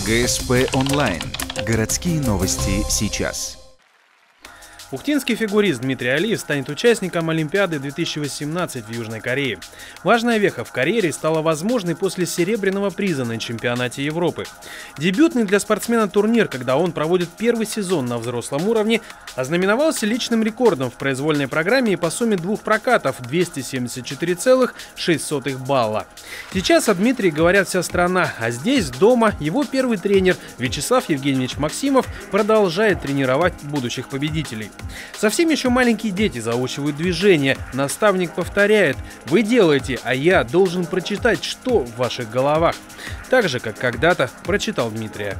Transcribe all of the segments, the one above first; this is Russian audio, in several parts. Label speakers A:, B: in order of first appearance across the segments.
A: ГСП онлайн. Городские новости сейчас.
B: Ухтинский фигурист Дмитрий Алиев станет участником Олимпиады 2018 в Южной Корее. Важная веха в карьере стала возможной после серебряного приза на чемпионате Европы. Дебютный для спортсмена турнир, когда он проводит первый сезон на взрослом уровне, ознаменовался личным рекордом в произвольной программе и по сумме двух прокатов 274,06 балла. Сейчас о Дмитрии говорят вся страна, а здесь, дома, его первый тренер Вячеслав Евгеньевич Максимов продолжает тренировать будущих победителей. Совсем еще маленькие дети заучивают движения. Наставник повторяет: «Вы делаете, а я должен прочитать, что в ваших головах». Так же, как когда-то прочитал Дмитрия.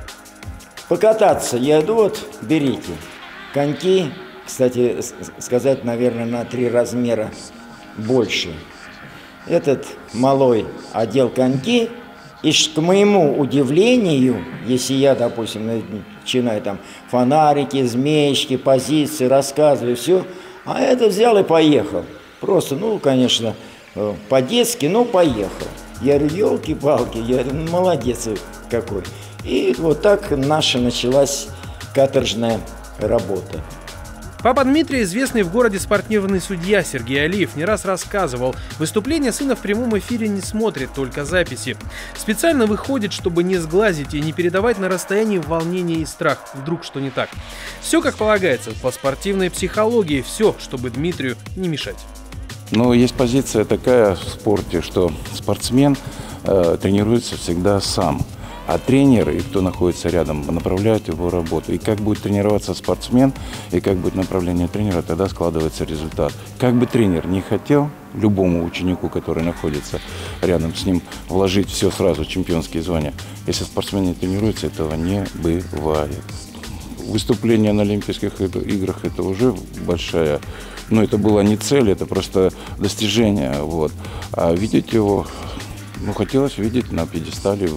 C: Покататься я иду, вот берите. Коньки, кстати, сказать, наверное, на 3 размера больше. Этот малой одел коньки, и к моему удивлению, если я, допустим, начинаю там фонарики, змеечки, позиции, рассказываю, все, а этот взял и поехал. Просто, конечно, по-детски, поехал. Я говорю, елки-палки, я говорю, молодец какой. И вот так наша началась каторжная работа.
B: Папа Дмитрия, известный в городе спортивный судья Сергей Алиев, не раз рассказывал: выступления сына в прямом эфире не смотрит, только записи. Специально выходит, чтобы не сглазить и не передавать на расстоянии волнение и страх, вдруг что не так. Все как полагается, по спортивной психологии, все, чтобы Дмитрию не мешать.
D: Есть позиция такая в спорте, что спортсмен тренируется всегда сам. А тренер и кто находится рядом направляют его работу. И как будет тренироваться спортсмен, и как будет направление тренера, тогда складывается результат. Как бы тренер не хотел любому ученику, который находится рядом с ним, вложить все сразу, чемпионские звания, если спортсмен не тренируется, этого не бывает. Выступление на Олимпийских играх – это уже большая, это была не цель, это просто достижение. А видеть его… хотелось видеть на пьедестале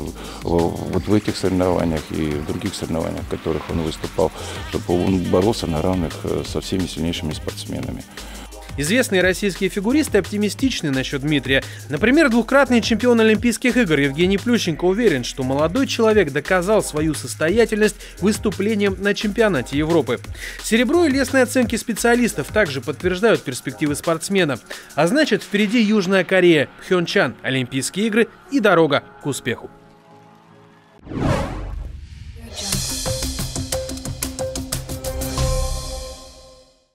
D: вот в этих соревнованиях и в других соревнованиях, в которых он выступал, чтобы он боролся на равных со всеми сильнейшими спортсменами.
B: Известные российские фигуристы оптимистичны насчет Дмитрия. Например, двукратный чемпион Олимпийских игр Евгений Плющенко уверен, что молодой человек доказал свою состоятельность выступлением на чемпионате Европы. Серебро и лестные оценки специалистов также подтверждают перспективы спортсмена. А значит, впереди Южная Корея, Пхёнчхан, Олимпийские игры и дорога к успеху.